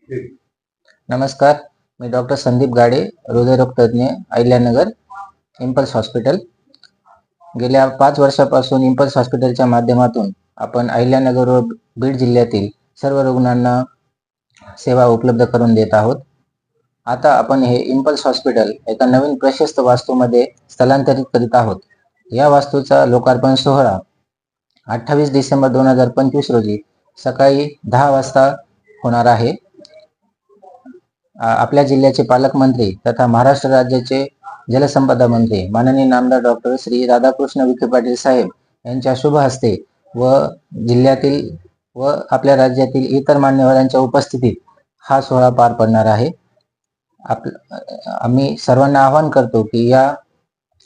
नमस्कार, मी डॉक्टर संदीप गाडे, हृदयरोग तज्ञ, अहिल्यानगर, इम्पल्स हॉस्पिटल. गेल्या 5 वर्षापासून इम्पल्स हॉस्पिटलच्या माध्यमातून आपण अहिल्यानगर व बीड जिल्ह्यातील सर्व रुग्णांना सेवा उपलब्ध करून देत आहोत. आता आपण हे इम्पल्स हॉस्पिटल एका नवीन प्रशस्त वास्तूमध्ये स्थलांतरित करीत आहोत. या वास्तूचा लोकार्पण सोहळा 28 डिसेंबर 2025 रोजी सकाळी 10 वाजता होणार आहे. आपल्या जिल्ह्याचे पालकमंत्री तथा महाराष्ट्र राज्याचे जलसंपदा मंत्री माननीय नामदार डॉक्टर श्री राधाकृष्ण विखे पाटील साहेब यांच्या शुभ हस्ते व जिल्ह्यातील व आपल्या राज्यातील इतर मान्यवरांच्या उपस्थितीत हा सोहळा पार पडणार आहे. आम्ही सर्वांना आवाहन करतो की या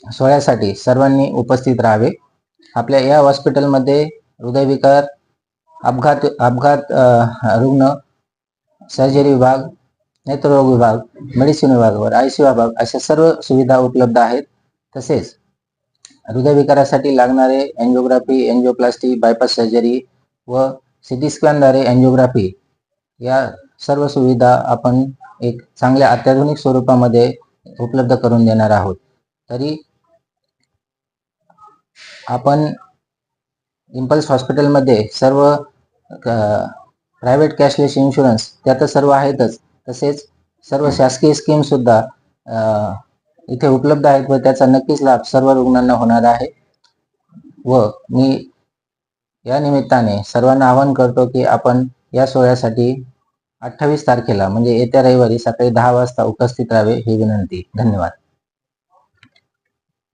सोहळ्यासाठी सर्वांनी उपस्थित राहावे. आपल्या या हॉस्पिटलमध्ये हृदयविकार, अपघात रुग्ण, सर्जरी विभाग, नेत्ररोग विभाग, मेडिसिन विभाग व ICU विभाग अशा सर्व सुविधा उपलब्ध आहेत. तसेच हृदयविकारासाठी लागणारे एंजिओग्राफी, एंजिओप्लास्टी, बायपास सर्जरी व CT स्कॅनद्वारे एंजिओग्राफी या सर्व सुविधा आपण एक चांगल्या अत्याधुनिक स्वरूपामध्ये उपलब्ध करून देणार आहोत. तरी आपण इम्पल्स हॉस्पिटलमध्ये सर्व प्रायव्हेट कॅशलेस इन्शुरन्स त्यात सर्व आहेतच, तसेच सर्व शासकीय स्कीम सुद्धा इथे उपलब्ध आहेत व त्याचा नक्कीच लाभ सर्व रुग्णांना होणार आहे. व मी या निमित्ताने सर्वांना आवाहन करतो की आपण या सोहळ्यासाठी 28 तारखेला म्हणजे येत्या रविवारी सकाळी 10 वाजता उपस्थित राहावे ही विनंती. धन्यवाद.